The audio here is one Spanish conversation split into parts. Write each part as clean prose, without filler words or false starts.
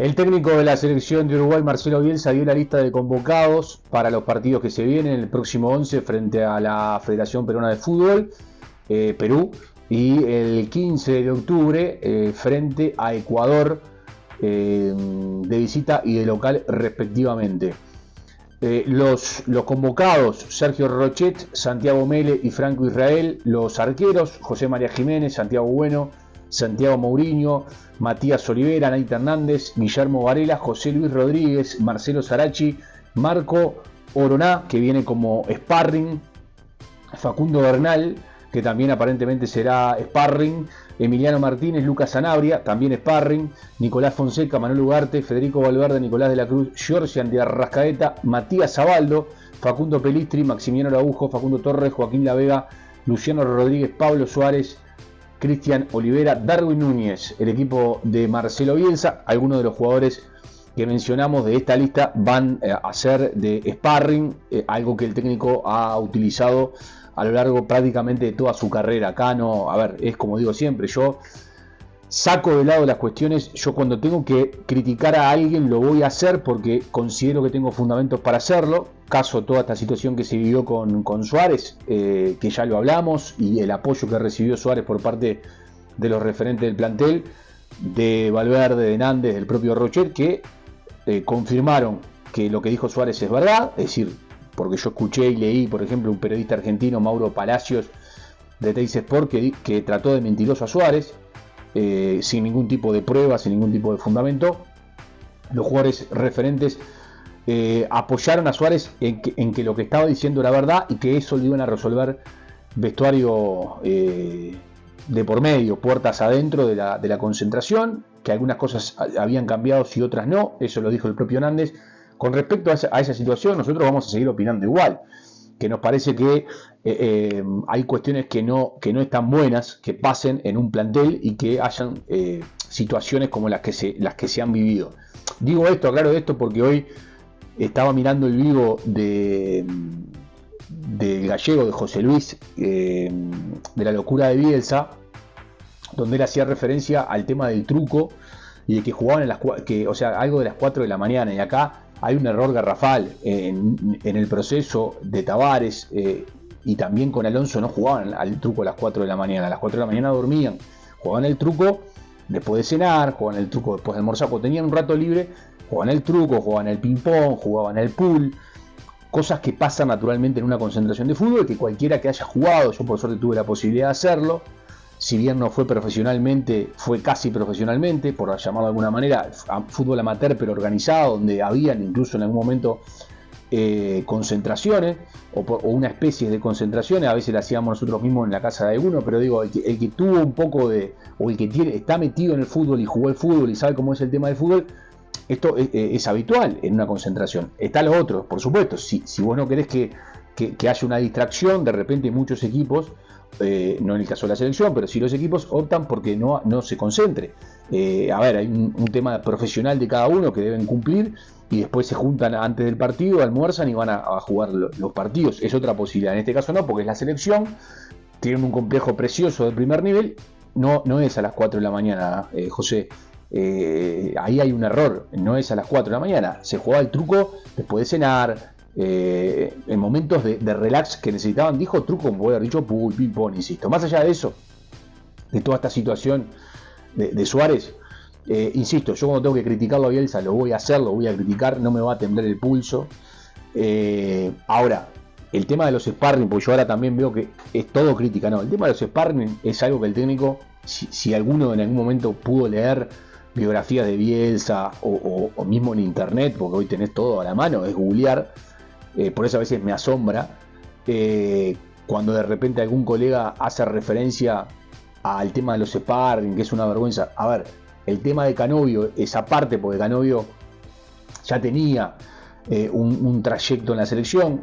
El técnico de la selección de Uruguay, Marcelo Bielsa, dio la lista de convocados para los partidos que se vienen el próximo 11 frente a la Federación Peruana de Fútbol, Perú, y el 15 de octubre frente a Ecuador, de visita y de local respectivamente. Los convocados: Sergio Rochet, Santiago Mele y Franco Israel. Los arqueros: José María Jiménez, Santiago Bueno, Santiago Mourinho, Matías Olivera, Naita Hernández, Guillermo Varela, José Luis Rodríguez, Marcelo Sarachi, Marco Oroná, que viene como sparring, Facundo Bernal, que también aparentemente será sparring, Emiliano Martínez, Lucas Sanabria, también sparring, Nicolás Fonseca, Manuel Ugarte, Federico Valverde, Nicolás de la Cruz, Giorgian de Arrascaeta, Matías Zabaldo, Facundo Pelistri, Maximiano Araujo, Facundo Torres, Joaquín La Vega, Luciano Rodríguez, Pablo Suárez, Cristian Olivera, Darwin Núñez. El equipo de Marcelo Bielsa. Algunos de los jugadores que mencionamos de esta lista van a ser de sparring, algo que el técnico ha utilizado a lo largo prácticamente de toda su carrera. Acá no, a ver, es como digo siempre, yo saco de lado las cuestiones. Yo cuando tengo que criticar a alguien lo voy a hacer porque considero que tengo fundamentos para hacerlo. Caso toda esta situación que se vivió con Suárez, que ya lo hablamos, y el apoyo que recibió Suárez por parte de los referentes del plantel, de Valverde, de Nández, del propio Rochet, que confirmaron que lo que dijo Suárez es verdad. Es decir, porque yo escuché y leí, por ejemplo, un periodista argentino, Mauro Palacios, de Teis Sport, que trató de mentiroso a Suárez, sin ningún tipo de prueba, sin ningún tipo de fundamento. Los jugadores referentes apoyaron a Suárez en que lo que estaba diciendo era verdad y que eso lo iban a resolver vestuario de por medio, puertas adentro de la concentración, que algunas cosas habían cambiado y otras no. Eso lo dijo el propio Nández. Con respecto a esa situación, nosotros vamos a seguir opinando igual, que nos parece que hay cuestiones que no están buenas que pasen en un plantel y que hayan situaciones como las que se han vivido. Digo esto, aclaro esto, porque hoy estaba mirando el vivo del gallego, de José Luis, de la locura de Bielsa, donde él hacía referencia al tema del truco y de que jugaban algo de las 4 de la mañana, y acá hay un error garrafal en el proceso de Tavares, y también con Alonso no jugaban al truco a las 4 de la mañana. A las 4 de la mañana dormían, jugaban el truco después de cenar, jugaban el truco después de almorzar, cuando tenían un rato libre, jugaban el truco, jugaban el ping pong, jugaban el pool. Cosas que pasan naturalmente en una concentración de fútbol, que cualquiera que haya jugado, yo por suerte tuve la posibilidad de hacerlo, si bien no fue profesionalmente, fue casi profesionalmente, por llamarlo de alguna manera, fútbol amateur pero organizado, donde habían incluso en algún momento concentraciones o una especie de concentraciones. A veces las hacíamos nosotros mismos en la casa de uno, pero digo, el que tuvo un poco de, o el que está metido en el fútbol y jugó el fútbol y sabe cómo es el tema del fútbol, esto es habitual en una concentración. Está lo otro, por supuesto, si vos no querés que haya una distracción, de repente muchos equipos, no en el caso de la selección, pero sí los equipos optan porque no se concentre. A ver, hay un tema profesional de cada uno que deben cumplir, y después se juntan antes del partido, almuerzan y van a jugar los partidos. Es otra posibilidad. En este caso no, porque es la selección, tienen un complejo precioso de primer nivel. No es a las 4 de la mañana, José. Ahí hay un error, no es a las 4 de la mañana. Se jugaba el truco después de cenar, en momentos de relax que necesitaban. Dijo truco, como voy a haber dicho, pool, ping pong, insisto. Más allá de eso, de toda esta situación de Suárez, insisto, yo cuando tengo que criticarlo a Bielsa lo voy a hacer, lo voy a criticar, no me va a temblar el pulso. Ahora, el tema de los sparring, porque yo ahora también veo que es todo crítica, no, el tema de los sparring es algo que el técnico, si alguno en algún momento pudo leer biografías de Bielsa o mismo en internet, porque hoy tenés todo a la mano, es googlear. Por eso a veces me asombra cuando de repente algún colega hace referencia al tema de los sparring, que es una vergüenza. A ver, el tema de Canovio, esa parte, porque Canovio ya tenía un trayecto en la selección.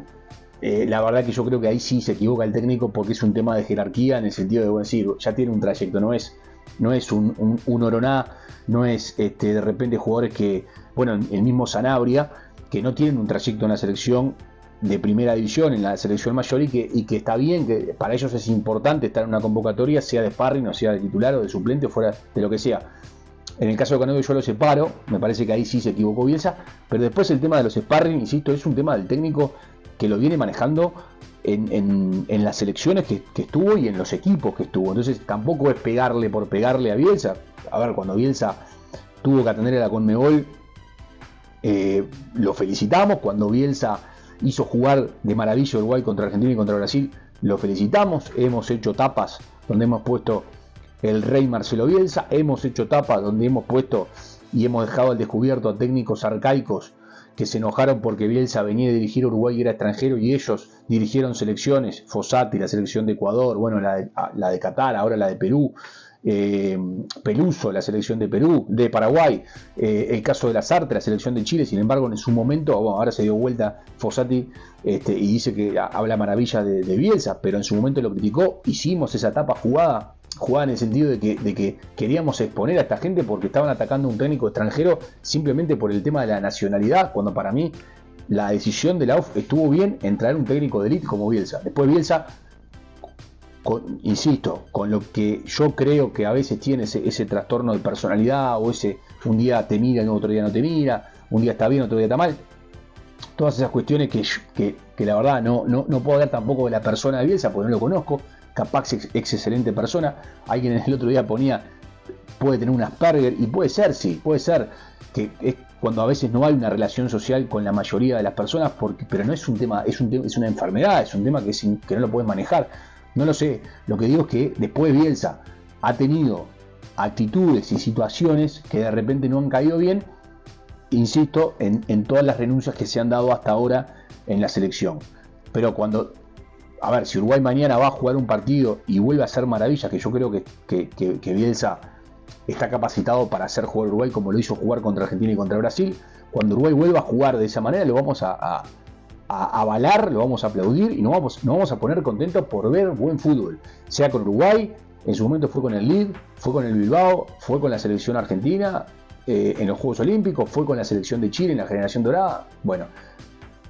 La verdad que yo creo que ahí sí se equivoca el técnico, porque es un tema de jerarquía, en el sentido de decir, ya tiene un trayecto, no es un Oroná, no es de repente jugadores que, bueno, el mismo Sanabria, que no tienen un trayecto en la selección de primera división, en la selección mayor, y que está bien, que para ellos es importante estar en una convocatoria, sea de sparring o sea de titular o de suplente o fuera de lo que sea. En el caso de Canovio yo lo separo, me parece que ahí sí se equivocó Bielsa, pero después el tema de los sparring, insisto, es un tema del técnico que lo viene manejando en las selecciones que estuvo y en los equipos que estuvo. Entonces tampoco es pegarle por pegarle a Bielsa. A ver, cuando Bielsa tuvo que atender a la Conmebol, lo felicitamos. Cuando Bielsa hizo jugar de maravilla Uruguay contra Argentina y contra Brasil, lo felicitamos. Hemos hecho tapas donde hemos puesto el rey Marcelo Bielsa, hemos hecho tapas donde hemos puesto y hemos dejado al descubierto a técnicos arcaicos que se enojaron porque Bielsa venía a dirigir Uruguay y era extranjero, y ellos dirigieron selecciones, Fossati, la selección de Ecuador, bueno, la de Qatar, ahora la de Perú, Peluso, la selección de Perú, de Paraguay, el caso de Lasarte, la selección de Chile. Sin embargo, en su momento, bueno, ahora se dio vuelta Fossati y dice que habla maravilla de Bielsa, pero en su momento lo criticó. Hicimos esa etapa jugada en el sentido de que queríamos exponer a esta gente porque estaban atacando a un técnico extranjero simplemente por el tema de la nacionalidad, cuando para mí la decisión de la AUF estuvo bien en traer un técnico de élite como Bielsa. Después Bielsa, insisto, con lo que yo creo que a veces tiene ese trastorno de personalidad, o ese un día te mira y otro día no te mira, un día está bien, otro día está mal. Todas esas cuestiones que la verdad no puedo hablar tampoco de la persona de Bielsa porque no lo conozco. Capaz ex excelente persona. Alguien el otro día ponía, puede tener un Asperger, y puede ser, sí, puede ser que es cuando a veces no hay una relación social con la mayoría de las personas, pero no es un tema, es una enfermedad, es un tema que no lo puedes manejar. No lo sé. Lo que digo es que después Bielsa ha tenido actitudes y situaciones que de repente no han caído bien, insisto, en todas las renuncias que se han dado hasta ahora en la selección. Pero cuando, a ver, si Uruguay mañana va a jugar un partido y vuelve a hacer maravillas, que yo creo que Bielsa está capacitado para hacer jugar Uruguay como lo hizo jugar contra Argentina y contra Brasil, cuando Uruguay vuelva a jugar de esa manera lo vamos a avalar, lo vamos a aplaudir y nos vamos a poner contentos por ver buen fútbol, sea con Uruguay, en su momento fue con el Lille, fue con el Bilbao, fue con la selección argentina en los Juegos Olímpicos, fue con la selección de Chile en la generación dorada. Bueno,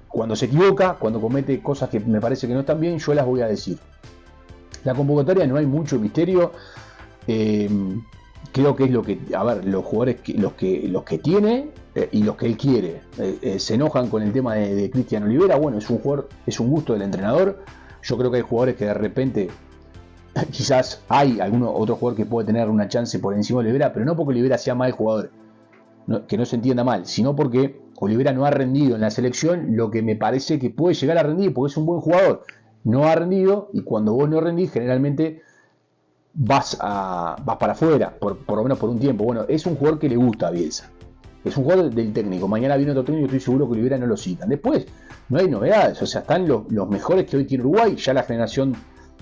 cuando se equivoca, cuando comete cosas que me parece que no están bien, yo las voy a decir. La convocatoria no hay mucho misterio. Creo que es lo que, a ver, los jugadores los que tiene y los que él quiere. Se enojan con el tema de Cristian Olivera. Bueno, es un jugador, es un gusto del entrenador. Yo creo que hay jugadores que de repente, quizás hay algún otro jugador que puede tener una chance por encima de Olivera, pero no porque Olivera sea mal jugador, que no se entienda mal, sino porque Olivera no ha rendido en la selección lo que me parece que puede llegar a rendir, porque es un buen jugador. No ha rendido, y cuando vos no rendís, generalmente vas para afuera, por lo menos por un tiempo. Bueno, es un jugador que le gusta a Bielsa. Es un jugador del técnico. Mañana viene otro técnico y estoy seguro que Olivera no lo citan. Después, no hay novedades. O sea, están los mejores que hoy tiene Uruguay. Ya la generación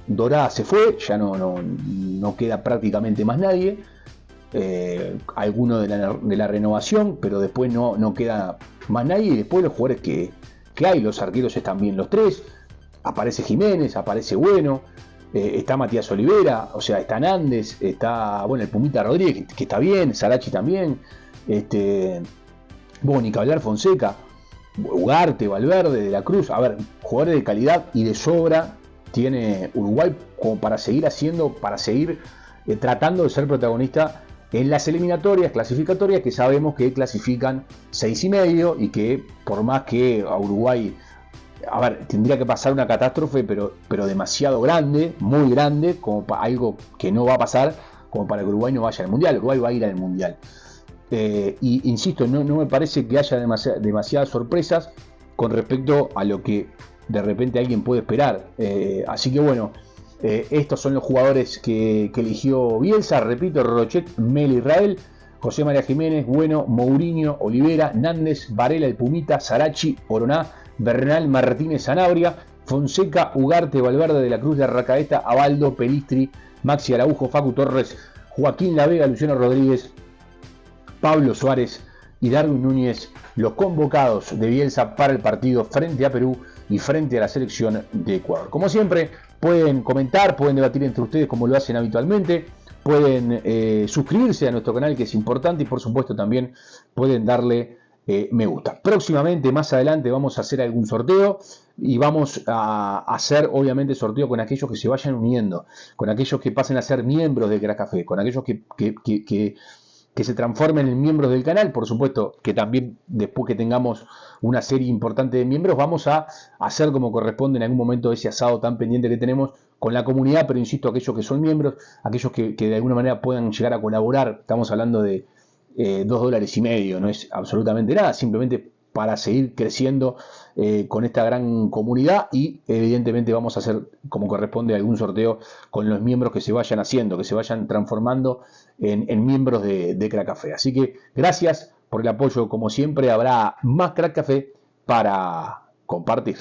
dorada se fue. Ya no queda prácticamente más nadie. Alguno de la renovación, pero después no queda más nadie. Y después los jugadores que hay, los arqueros están bien los tres. Aparece Jiménez, aparece Bueno. Está Matías Olivera, o sea, está Nández, está, bueno, el Pumita Rodríguez, que está bien, Sarachi también, Nicolás Fonseca, Ugarte, Valverde, De la Cruz. A ver, jugadores de calidad y de sobra tiene Uruguay como para seguir tratando de ser protagonista en las eliminatorias, clasificatorias, que sabemos que clasifican 6,5, y que por más que a Uruguay, a ver, tendría que pasar una catástrofe, pero demasiado grande, muy grande, como para algo que no va a pasar, como para que Uruguay no vaya al Mundial. Uruguay va a ir al Mundial. Y insisto, no me parece que haya demasiadas sorpresas con respecto a lo que de repente alguien puede esperar. Así que bueno, estos son los jugadores que eligió Bielsa. Repito: Rochet, Mel Israel, José María Jiménez, Bueno, Mourinho, Olivera, Nández, Varela, el Pumita, Sarachi, Oroná, Bernal, Martínez, Sanabria, Fonseca, Ugarte, Valverde, De la Cruz, de Arracaeta, Abaldo, Pelistri, Maxi Araujo, Facu Torres, Joaquín Lavega, Luciano Rodríguez, Pablo Suárez y Darwin Núñez, los convocados de Bielsa para el partido frente a Perú y frente a la selección de Ecuador. Como siempre, pueden comentar, pueden debatir entre ustedes como lo hacen habitualmente, pueden suscribirse a nuestro canal, que es importante, y por supuesto también pueden darle me gusta. Próximamente, más adelante, vamos a hacer algún sorteo, y vamos a hacer obviamente sorteo con aquellos que se vayan uniendo, con aquellos que pasen a ser miembros de Crack Café, con aquellos que que se transformen en miembros del canal. Por supuesto que también después que tengamos una serie importante de miembros, vamos a hacer como corresponde en algún momento ese asado tan pendiente que tenemos con la comunidad, pero insisto, aquellos que son miembros, aquellos que de alguna manera puedan llegar a colaborar, estamos hablando de $2.50, no es absolutamente nada, simplemente para seguir creciendo con esta gran comunidad, y evidentemente vamos a hacer como corresponde algún sorteo con los miembros que se vayan haciendo, que se vayan transformando en miembros de Crack Café. Así que gracias por el apoyo, como siempre. Habrá más Crack Café para compartir.